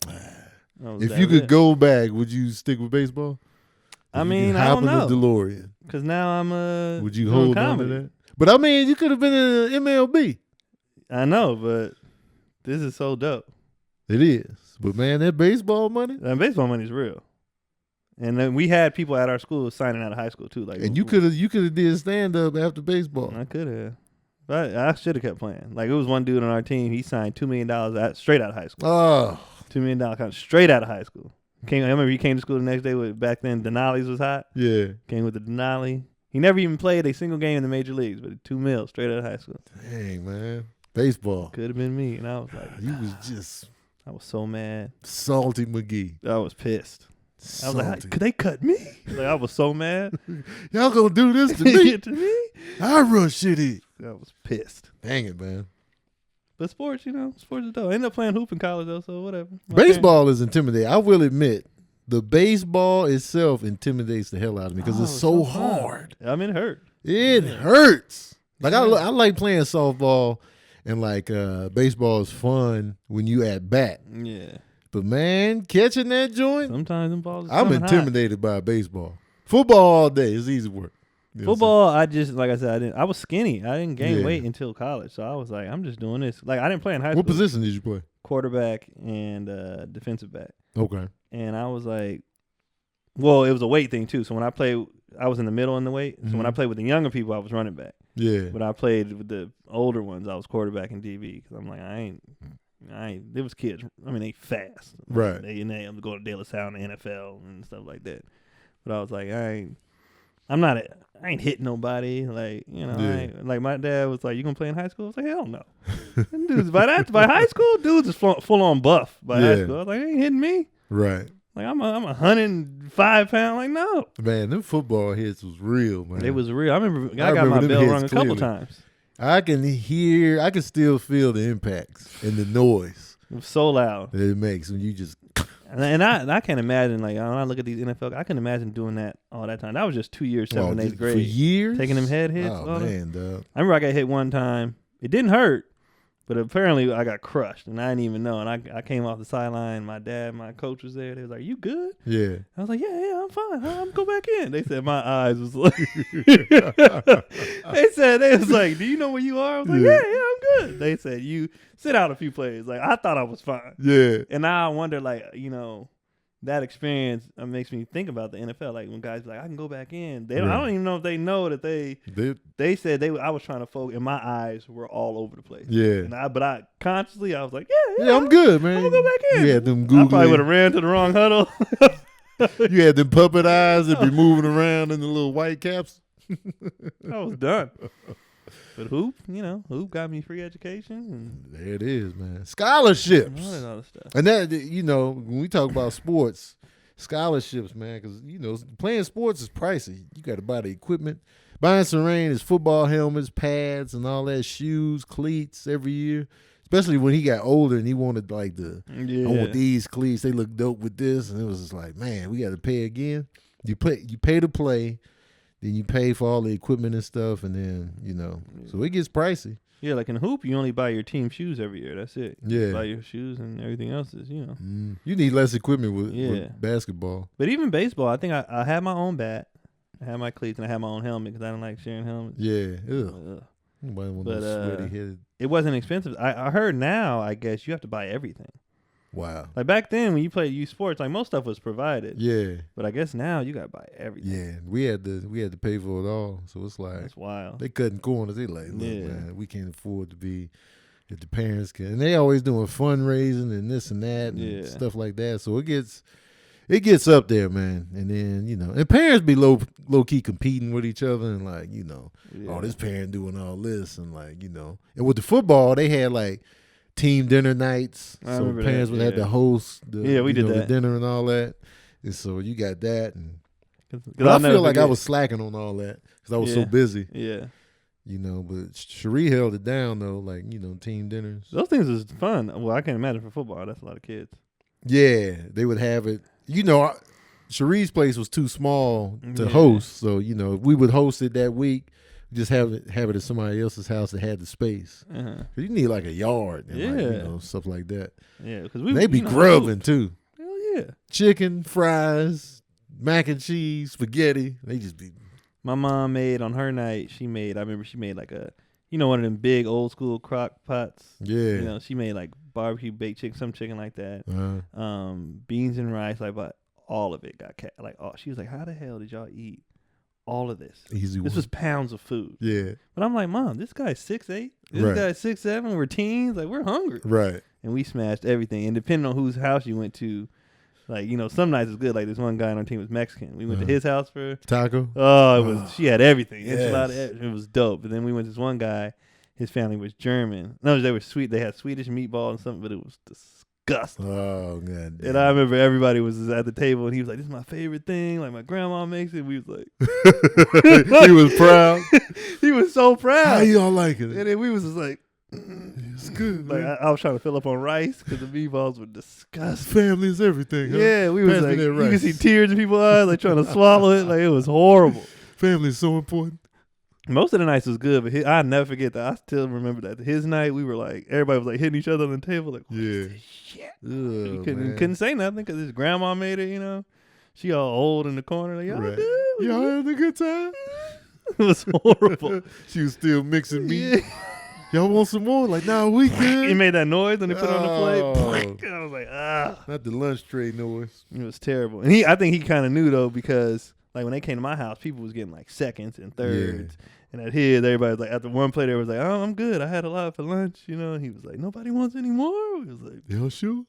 If you could go back, would you stick with baseball? I mean, I don't know. DeLorean. Because now I'm would you hold on to that? But I mean, you could have been in MLB. I know, but this is so dope. It is. But, man, that baseball money? That baseball money is real. And then we had people at our school signing out of high school, too. Like, and you could have did stand-up after baseball. I could have. But I should have kept playing. Like, it was one dude on our team. He signed $2 million straight out of high school. Oh. $2 million contract straight out of high school. I remember he came to school the next day with, back then Denali's was hot. Yeah. Came with the Denali. He never even played a single game in the major leagues, but $2 million straight out of high school. Dang, man. Baseball. Could have been me. And I was like, You was just I was so mad. salty McGee. I was pissed. Salty. I was like, could they cut me? Like, I was so mad. Y'all gonna do this to me? To me? I run shitty. I was pissed. Dang it, man. But sports, sports is dope. I ended up playing hoop in college though, so whatever. Baseball is intimidating. I will admit, the baseball itself intimidates the hell out of me because it's so hard. I mean, it hurt. It hurts. Like I like playing softball, and like baseball is fun when you at bat. Yeah. But man, catching that joint, sometimes them balls. I'm intimidated by baseball. Football all day is easy work. You know Football, I just like I said, I was skinny. I didn't gain weight until college, so I was like, I'm just doing this. Like I didn't play in high school. What position did you play? Quarterback and defensive back. Okay. And I was like, well, it was a weight thing too. So when I played, I was in the middle in the weight. So when I played with the younger people, I was running back. Yeah. But I played with the older ones, I was quarterback and DB because I'm like, I ain't. There was kids. I mean, they fast. Right. They go to De La Salle in the NFL and stuff like that. But I was like, I ain't hitting nobody. Like, like my dad was like, you gonna play in high school? I was like, hell no. Dudes, by high school, dudes is full on buff by high school. I was like, they ain't hitting me. Right. Like I'm 105 pounds. Like no. Man, them football hits was real, man. It was real. I remember I got my bell rung a couple times. I can still feel the impacts and the noise. It was so loud that it makes when you just. And I can't imagine, like, when I look at these NFL, I can imagine doing that all that time. That was just 2 years, 7th and 8th grade. For years? Taking them head hits. Oh, man, dog. I remember I got hit one time. It didn't hurt, but apparently I got crushed, and I didn't even know. And I came off the sideline. My dad, my coach was there. They was like, you good? Yeah. I was like, yeah, I'm fine. I'm go back in. They said my eyes was like. They was like, do you know where you are? I was like, yeah, I'm good. They said, you sit out a few plays. Like, I thought I was fine. Yeah. And now I wonder, like, that experience makes me think about the NFL. Like when guys be like, I can go back in. I don't even know if they know that they said I was trying to focus, and my eyes were all over the place. Yeah. But I consciously I was like, yeah, I'm good, man. I'm gonna go back in. You had them Google. I probably would have ran to the wrong huddle. You had them puppet eyes that be moving around in the little white caps. I was done. But hoop got me free education. And there it is, man. Scholarships. All that other stuff. And that, when we talk about sports, scholarships, man, because, playing sports is pricey. You got to buy the equipment. Buying Serene is football helmets, pads, and all that, shoes, cleats every year. Especially when he got older and he wanted, like, I want these cleats. They look dope with this. And it was just like, man, we got to pay again. You pay to play. Then you pay for all the equipment and stuff, and then, so it gets pricey. Yeah, like in hoop, you only buy your team shoes every year. That's it. You buy your shoes and everything else is, You need less equipment with basketball. But even baseball, I think I had my own bat, I had my cleats, and I had my own helmet because I don't like sharing helmets. Yeah. Ugh. Nobody want those sweaty headed. It wasn't expensive. I heard now, I guess, you have to buy everything. Wow. Like back then when you played youth sports, like most stuff was provided. Yeah. But I guess now you gotta buy everything. Yeah. We had to pay for it all. So it's like that's wild. They cutting corners. They like, look, man, we can't afford to be if the parents can, and they always doing fundraising and this and that and stuff like that. So it gets up there, man. And then, and parents be low key competing with each other and like, oh, this parent doing all this and like, and with the football they had like team dinner nights, so parents would have to host we did that. The dinner and all that, and so you got that, and I feel like I was slacking on all that because I was so busy. Yeah, but Cherie held it down though, like team dinners. Those things is fun. Well, I can't imagine for football. That's a lot of kids. Yeah, they would have it. Cherie's place was too small to host, so we would host it that week. Just have it at somebody else's house that had the space. You need like a yard, and stuff like that. Yeah, because they be grubbing too. Hell yeah, chicken, fries, mac and cheese, spaghetti. They just be. My mom made on her night. I remember she made like a, one of them big old school crock pots. Yeah. She made like barbecue baked chicken, some chicken like that. Beans and rice, but all of it got she was like, how the hell did y'all eat all of this? This was pounds of food. Yeah. But I'm like, Mom, this guy's 6'8". This guy's 6'7". We're teens. Like, we're hungry. Right. and we smashed everything. And depending on whose house you went to, like, you know, some nights was good. Like this one guy on our team was Mexican. We went to his house for taco. Oh, it was. She had everything. Yes. It was dope. But then we went to this one guy. His family was German. No, they were sweet. They had Swedish meatball and something, but it was disgusting. Oh god. And I remember everybody was at the table, and he was like, "This is my favorite thing. Like my grandma makes it." We was like, he was proud. He was so proud. How y'all like it? And then we was just like, it's good. like I was trying to fill up on rice because the meatballs were disgusting. Family is everything. Huh? Yeah, we was Pass me like, that you rice. could see tears in people's eyes, like trying to swallow it. Like it was horrible. Family is so important. Most of the nights was good, but I never forget that. I still remember that. His night, we were like, everybody was like hitting each other on the table, like, what is this shit? Ugh, You couldn't say nothing because his grandma made it, you know. She all old in the corner, like, y'all Right. good? Y'all having a good time? It was horrible. She was still mixing meat. Yeah. Y'all want some more? Like, nah, we good. He made that noise when they put it on the Oh. plate. I was like, ah. Not the lunch tray noise. It was terrible. And I think he kind of knew, though, because like when they came to my house, people was getting like seconds and thirds. Yeah. And at his, everybody was like, after one plate, everybody was like, oh, I'm good. I had a lot for lunch, you know. And he was like, nobody wants any more. He was like, y'all sure?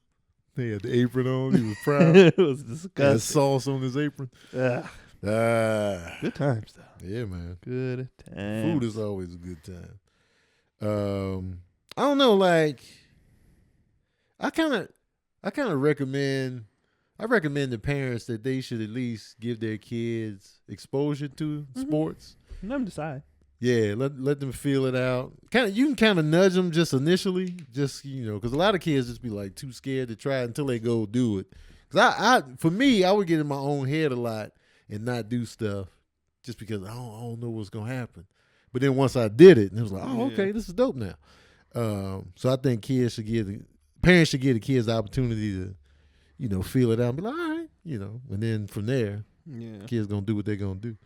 They had the apron on. He was proud. It was disgusting. Had sauce on his apron. Good times, though. Yeah, man. Good times. Food is always a good time. I don't know, like, I kind of recommend the parents that they should at least give their kids exposure to sports. Let them decide. Yeah, let them feel it out. You can kind of nudge them just initially, just, you know, because a lot of kids just be like too scared to try it until they go do it. Because for me, I would get in my own head a lot and not do stuff just because I don't know what's gonna happen. But then once I did it, and it was like, oh, okay, this is dope now. So I think parents should give the kids the opportunity to, you know, feel it out and be like, all right, you know, and then from there, kids gonna do what they're gonna do.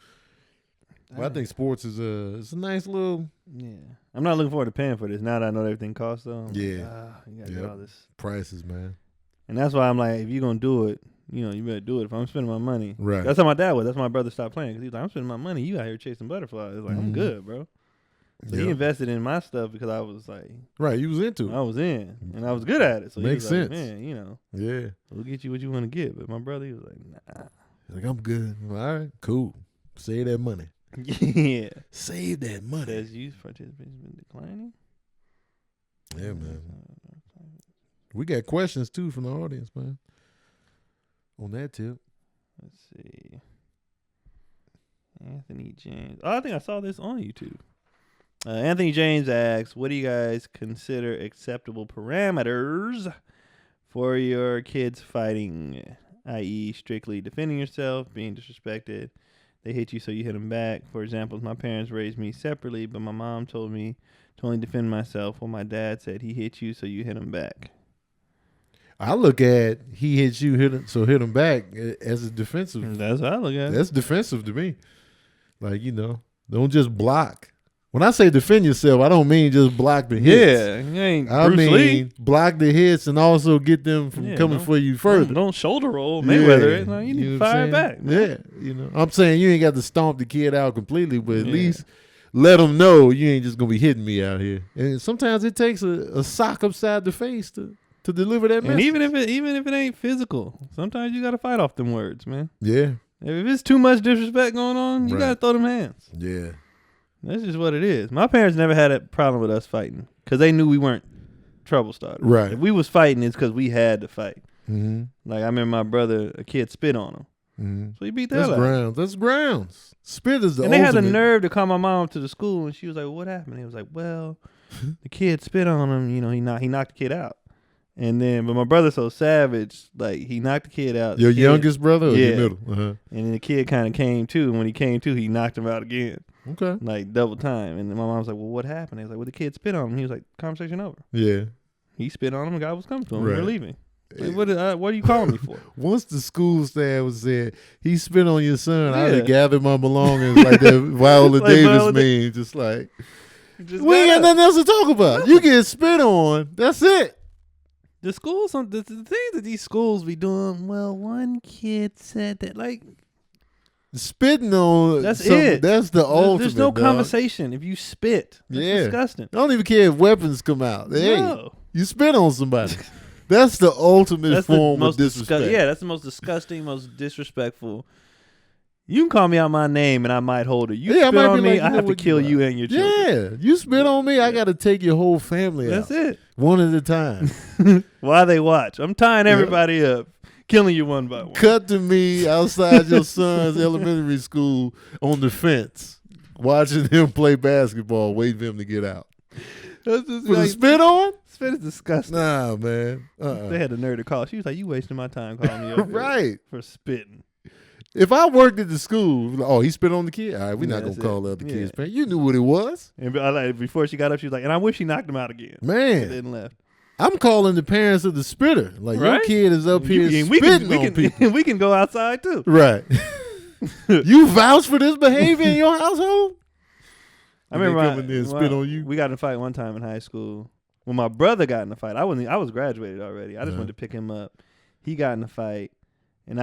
Well, I think sports is it's a nice little. Yeah, I'm not looking forward to paying for this now that I know everything costs though. Yeah, you gotta do all this prices, man. And that's why I'm like, if you're gonna do it, you know, you better do it. If I'm spending my money, right? That's how my dad was. That's why my brother stopped playing because he was like, I'm spending my money. You out here chasing butterflies. Like I'm good, bro. So he invested in my stuff because I was like, right, you was into it. I was in, and I was good at it. So makes he was sense, like, man. You know, yeah, we'll get you what you want to get. But my brother, he was like, nah. Like I'm good. Well, all right, cool. Save that money. Yeah, save that money. Says use participation been declining. Yeah, man. We got questions too from the audience, man. On that tip. Let's see. Anthony James. Oh, I think I saw this on YouTube. Anthony James asks, what do you guys consider acceptable parameters for your kids fighting, i.e. strictly defending yourself, being disrespected? They hit you, so you hit them back. For example, my parents raised me separately, but my mom told me to only defend myself, while my dad said he hit you, so you hit him back. I look at he hit you, hit him back as a defensive. That's how I look at it. That's defensive to me. Like, you know, don't just block. When I say defend yourself, I don't mean just block the hits. Yeah, you ain't I Bruce mean Lee. block the hits and also get them from coming for you further. Don't shoulder roll Mayweather. Yeah, You need to fire back. Man. Yeah, you know, I'm saying you ain't got to stomp the kid out completely, but at least let them know you ain't just gonna be hitting me out here. And sometimes it takes a sock upside the face to deliver that message. And even if it ain't physical, sometimes you gotta fight off them words, man. Yeah. If it's too much disrespect going on, you gotta throw them hands. Yeah. That's just what it is. My parents never had a problem with us fighting because they knew we weren't trouble starters. Right. If we was fighting, it's because we had to fight. Mm-hmm. Like I remember my brother, a kid spit on him. Mm-hmm. So he beat the hell out of him. That's grounds. Spit is the And they ultimate. had the nerve to call my mom to the school, and she was like, "What happened?" He was like, "Well, the kid spit on him. You know, he knocked the kid out." And then, but my brother's so savage, like he knocked the kid out. Your youngest brother, or your middle? Uh-huh. And then the kid kind of came to, and when he came to, he knocked him out again. Okay. Like double time. And then my mom was like, "Well, what happened?" He was like, "Well, the kid spit on him." He was like, "Conversation over." Yeah. He spit on him, and God was coming to him. Right. We're leaving. Like, what are you calling me for? Once the school staff was said, he spit on your son, I'd have gathered my belongings like that Viola Davis meme. Just like, we ain't got nothing else to talk about. You get spit on. That's it. The schools, the things that these schools be doing, well, one kid said that, like, spitting on. That's it. That's the ultimate. There's no conversation if you spit. That's disgusting. I don't even care if weapons come out. Hey, no. You spit on somebody. That's the ultimate form of disrespect. Yeah, that's the most disgusting, most disrespectful. You can call me out my name and I might hold it. You spit on me, I have to kill you and your children. Yeah, you spit on me, I got to take your whole family out. That's it. One at a time. While they watch. I'm tying everybody up, killing you one by one. Cut to me outside your son's elementary school on the fence, watching him play basketball, waiting for him to get out. That's just With a spit on? Spit is disgusting. Nah, man. They had the nerve to call. She was like, "You wasting my time calling me up right for spitting." If I worked at the school, he spit on the kid. All right, we're not gonna call the other kid's parent. You knew what it was. And I like before she got up, she was like, "And I wish she knocked him out again." Man, and then left. I'm calling the parents of the spitter. Like your kid is up here spitting on people. We can go outside too. Right. You vouch for this behavior in your household? I remember they come in there and spit on you. We got in a fight one time in high school. When my brother got in a fight, I was graduated already. I just went to pick him up. He got in a fight, and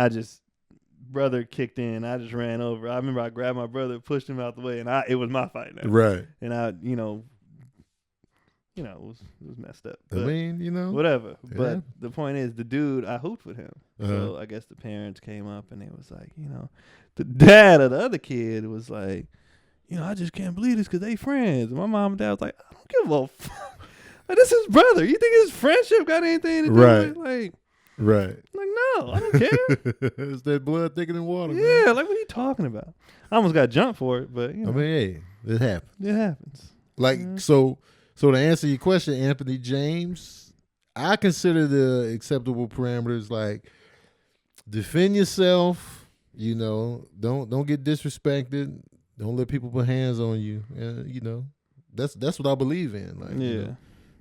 brother kicked in. I just ran over. I remember I grabbed my brother, pushed him out the way, and it was my fight now. Right. And it was messed up. But I mean, whatever. Yeah. But the point is, the dude, I hooped with him. So I guess the parents came up and they was like, the dad of the other kid was like, I just can't believe this because they friends. And my mom and dad was like, I don't give a fuck. Like, this is his brother. You think his friendship got anything to do with it? Like, right. Like, no, I don't care. It's that blood thicker than water. Yeah, man. like, what are you talking about? I almost got jumped for it, but, I mean, hey, it happens. It happens. Like, so to answer your question, Anthony James, I consider the acceptable parameters like defend yourself, don't get disrespected, don't let people put hands on you. That's what I believe in. Like,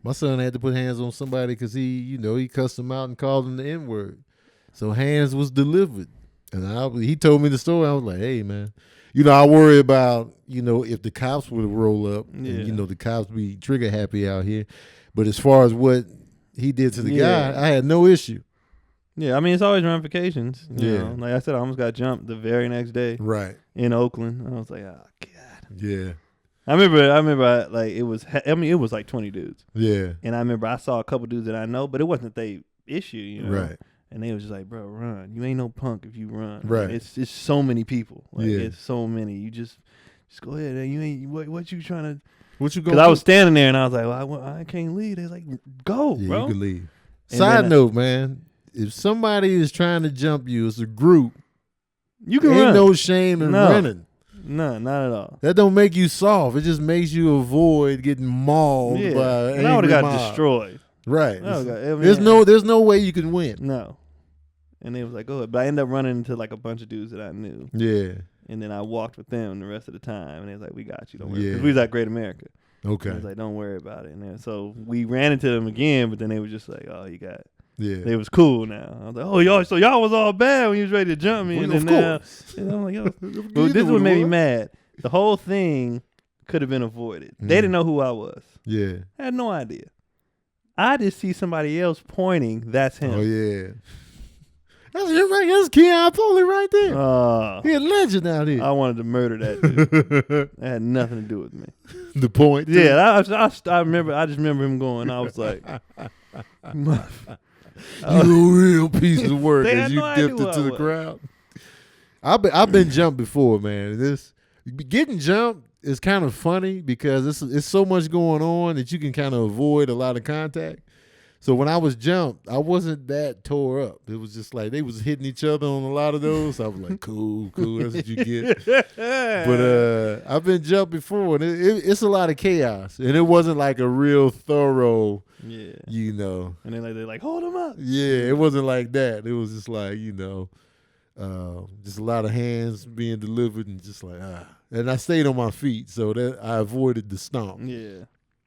my son had to put hands on somebody because he cussed him out and called him the N-word. So hands was delivered. And he told me the story. I was like, hey, man. I worry about, if the cops would roll up. And, the cops be trigger happy out here. But as far as what he did to the guy, I had no issue. Yeah, I mean, it's always ramifications. You know? Like I said, I almost got jumped the very next day. Right. In Oakland. I was like, oh, God. Yeah. I remember like it was like 20 dudes. Yeah. And I remember I saw a couple dudes that I know, but it wasn't they issue, Right. And they was just like, bro, run. You ain't no punk if you run. Right. It's so many people. Like, it's so many. You just go ahead. You ain't what you trying to. What you going? Because I was standing there and I was like, well, I can't leave. They was like, go, bro. You can leave. Side note, man. If somebody is trying to jump you as a group, you can ain't run. no shame in running. No, not at all. That don't make you soft. It just makes you avoid getting mauled by an and I would angry have got mob. destroyed. Right. There's no way you can win. No. And they was like, go ahead. But I ended up running into like a bunch of dudes that I knew. Yeah. And then I walked with them the rest of the time. And they was like, we got you. Don't worry. Because we was at Great America. Okay. And I was like, don't worry about it. And then, so we ran into them again, but then they was just like, oh, you got. Yeah. They was cool now. I was like, oh, y'all was all bad when you was ready to jump me. Well, and then now, I'm like, yo. But this is what made me mad. The whole thing could have been avoided. They didn't know who I was. Yeah. I had no idea. I just see somebody else pointing. That's him. Oh, yeah. That's him right there. That's Keon Foley right there. He a legend out here. I wanted to murder that dude. That had nothing to do with me. The point? Yeah, I remember. I just remember him going. I was like, you a real piece of work as you dipped into the crowd. I've been jumped before, man. Getting jumped is kind of funny because it's so much going on that you can kind of avoid a lot of contact. So when I was jumped, I wasn't that tore up. It was just like they was hitting each other on a lot of those. I was like, cool, that's what you get. But I've been jumped before, and it's a lot of chaos. And it wasn't like a real thorough, And then they're like, hold him up. Yeah, it wasn't like that. It was just like, just a lot of hands being delivered and just like, And I stayed on my feet, so that I avoided the stomp. Yeah.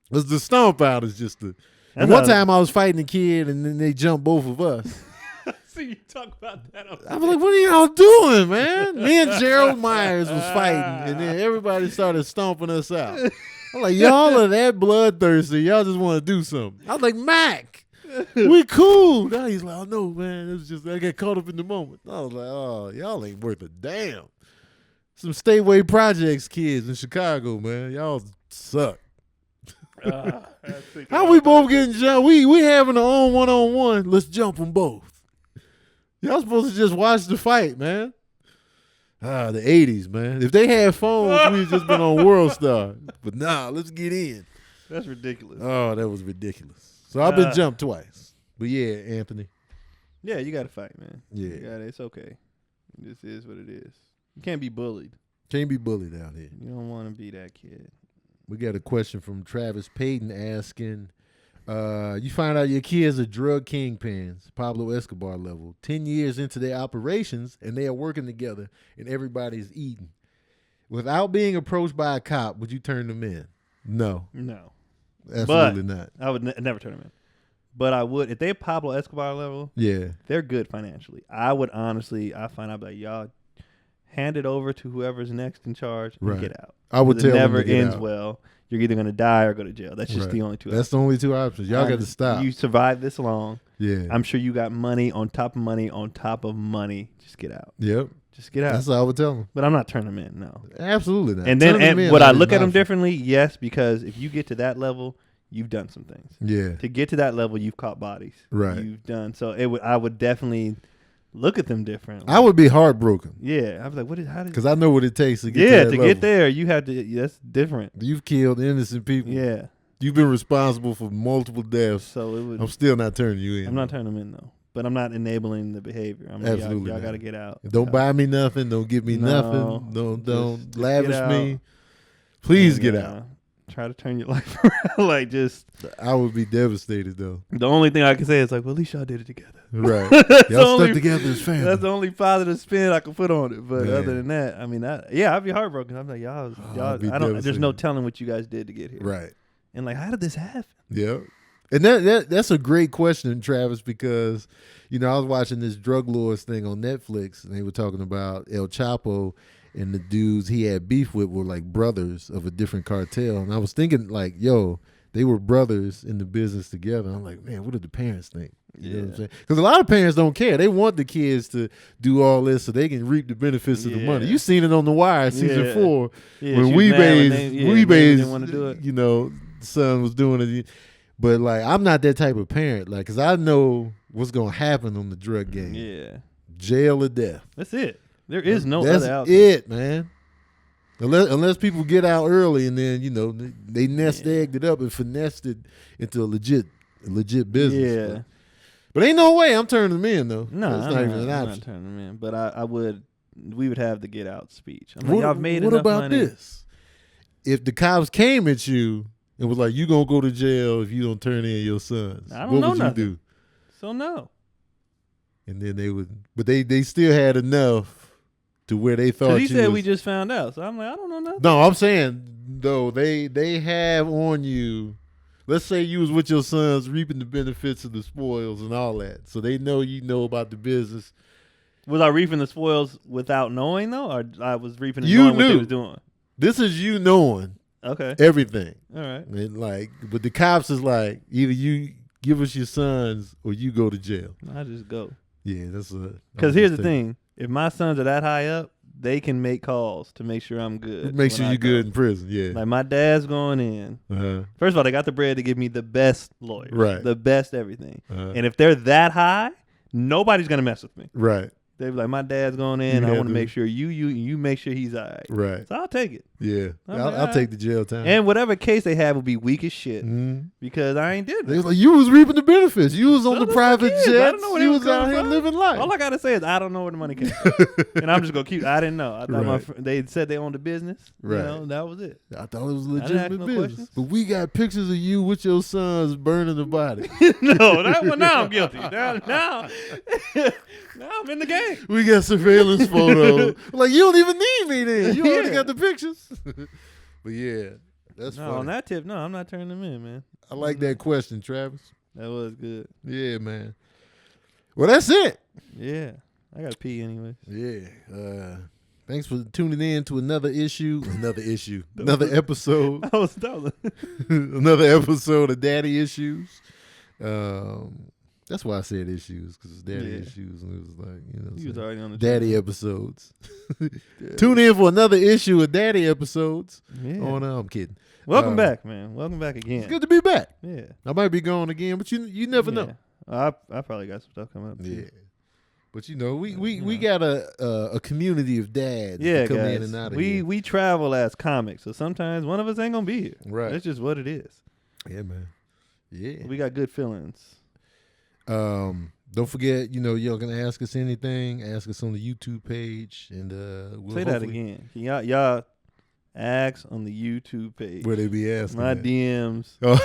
Because the stomp out is just the... And one time I was fighting a kid, and then they jumped both of us. See, you talk about that. I was like, what are y'all doing, man? Me and Gerald Myers was fighting, and then everybody started stomping us out. I'm like, y'all are that bloodthirsty. Y'all just want to do something. I was like, Mac, we cool. Now he's like, oh, no, man. It was just, I got caught up in the moment. I was like, oh, y'all ain't worth a damn. Some Stateway Projects kids in Chicago, man. Y'all suck. How we both getting jumped? We having our own one-on-one. Let's jump them both. Y'all supposed to just watch the fight, man. The 80s, man. If they had phones, we'd just been on World Star. But nah, let's get in. That's ridiculous. Oh, that was ridiculous. So I've been jumped twice. But yeah, Anthony. Yeah, you got to fight, man. Yeah. It's okay. This is what it is. You can't be bullied. Can't be bullied out here. You don't want to be that kid. We got a question from Travis Payton asking, you find out your kids are drug kingpins, Pablo Escobar level, 10 years into their operations, and they are working together, and everybody's eating. Without being approached by a cop, would you turn them in? No. No. Absolutely not. I would never turn them in. But I would, if they're Pablo Escobar level, yeah, they're good financially. I would honestly, I find out like, y'all hand it over to whoever's next in charge and get out. I would tell them it never to get ends out. Well. You're either going to die or go to jail. That's just the only two options. That's the only two options. Y'all got to stop. You survived this long. Yeah. I'm sure you got money on top of money on top of money. Just get out. Yep. Just get out. That's what I would tell them. But I'm not turning them in, no. Absolutely not. And then would I look at them differently? Yes, because if you get to that level, you've done some things. Yeah. To get to that level, you've caught bodies. Right. You've done. So I would definitely look at them differently. I would be heartbroken. Yeah. I was like, how did? Because I know what it takes to get to that level. Get there, you had to. That's different. You've killed innocent people. Yeah. You've been responsible for multiple deaths. So I'm still not turning you in. I'm not turning them in though. But I'm not enabling the behavior. I'm Absolutely. Y'all got to get out. Don't buy me nothing. Don't give me nothing. Don't lavish me. Please get out. Try to turn your life around. Like just. I would be devastated though. The only thing I can say is like, well, at least y'all did it together. Right. Y'all stuck together as family. That's the only positive spin I can put on it. But other than that, I mean, I'd be heartbroken. I'm like, y'all. There's no telling what you guys did to get here. Right. And like, how did this happen? Yeah. And that's a great question, Travis, because, I was watching this drug lords thing on Netflix, and they were talking about El Chapo and the dudes he had beef with were like brothers of a different cartel. And I was thinking like, they were brothers in the business together. I'm like, man, what did the parents think? You know what I'm saying? Because a lot of parents don't care. They want the kids to do all this so they can reap the benefits of the money. You seen it on The Wire season 4 when Weebay's want to do it. Son was doing it. But like, I'm not that type of parent. Like, because I know what's gonna happen on the drug game. Yeah, jail or death. That's it. There is no That's other outcome. That's it, man. Unless people get out early and then they nest egged it up and finessed it into a legit business. Yeah. But ain't no way I'm turning them in though. No, that's not even an option. I'm not turning them in. But we would have the get out speech. I'm like, y'all made what enough about money. this? If the cops came at you and was like, you gonna go to jail if you don't turn in your sons, I don't know what would nothing. you do? So no. And then they would, but they still had enough to where they thought. He said we just found out. So I'm like, I don't know nothing. No, I'm saying though they have on you. Let's say you was with your sons reaping the benefits of the spoils and all that, so they know about the business. Was I reaping the spoils without knowing though, or I was reaping and knowing what they was doing? This is you knowing. Okay. Everything. All right. And but the cops is like, either you give us your sons or you go to jail. I just go. Yeah, that's because here's the thing: if my sons are that high up, they can make calls to make sure I'm good. Make sure you're good in prison. Yeah. Like my dad's going in. First of all, they got the bread to give me the best lawyer, right? The best everything. And if they're that high, nobody's gonna mess with me. Right. They be like, my dad's going in. I want to make sure you make sure he's all right. Right. So I'll take it. Yeah. I'll take the jail time. And whatever case they have will be weak as shit because I ain't did it. They was like, you was reaping the benefits. You was on the private jets. I don't know where you was out here living life. All I gotta say is I don't know where the money came from, and I'm just gonna keep. I didn't know. I thought they said they owned a business. Right. That was it. I thought it was a legitimate business. But we got pictures of you with your sons burning the body. No, now I'm guilty. Now I'm in the game. We got surveillance photos. Like, you don't even need me then. You already got the pictures. But yeah, that's funny. On that tip, no, I'm not turning them in, man. I like that question, Travis. That was good. Yeah, man. Well, that's it. Yeah. I got to pee anyway. Yeah. Thanks for tuning in to another episode. Another episode of Daddy Issues. That's why I said issues, because it's daddy issues, and it was like, he was already on the daddy show. Episodes. Tune in for another issue of daddy episodes. Yeah. Oh no, I'm kidding. Welcome back, man. Welcome back again. It's good to be back. Yeah. I might be going again, but you never know. I probably got some stuff coming up. Too. Yeah. But we got a community of dads that come in and out of here. We travel as comics, so sometimes one of us ain't gonna be here. Right. That's just what it is. Yeah, man. Yeah. We got good feelings. Don't forget, y'all can ask us anything. Ask us on the YouTube page, and we'll say that again. Can y'all ask on the YouTube page where they be asking. My that. DMs. Oh.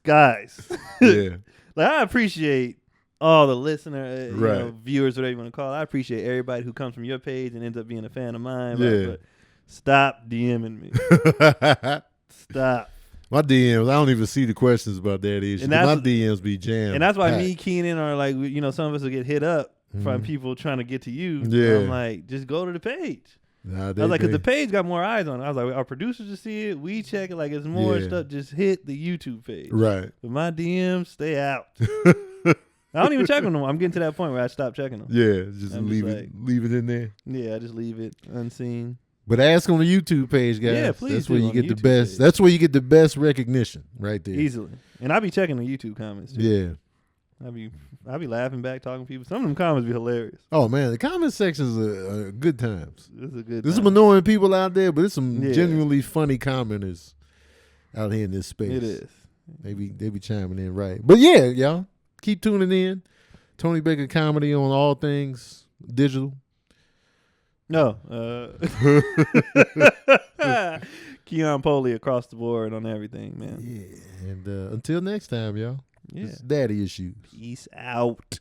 Guys. Yeah. Like I appreciate all the listener, right. Viewers, whatever you want to call it. I appreciate everybody who comes from your page and ends up being a fan of mine. Yeah. But stop DMing me. Stop. My DMs, I don't even see the questions about that issue. My DMs be jammed. And that's why me, Keenan, are like, some of us will get hit up from people trying to get to you. Yeah. I'm like, just go to the page. Nah, I was like, because the page got more eyes on it. I was like, our producers just see it. We check it. Like, it's more stuff. Just hit the YouTube page. Right. But my DMs, stay out. I don't even check them. I'm getting to that point where I stop checking them. Yeah, just leave it in there. Yeah, I just leave it unseen. But ask on the YouTube page, guys. Yeah, please. That's where you get the best. Page. That's where you get the best recognition, right there. Easily. And I be checking the YouTube comments too. Yeah. I be laughing back, talking to people. Some of them comments be hilarious. Oh man, the comment sections are good times. There's some annoying people out there, but there's some genuinely funny commenters out here in this space. It is. They be chiming in right. But yeah, y'all keep tuning in. Tony Baker Comedy on all things digital. No. Keon Poley across the board on everything, man. Yeah. And until next time, y'all. Yeah. It's daddy issues. Peace out.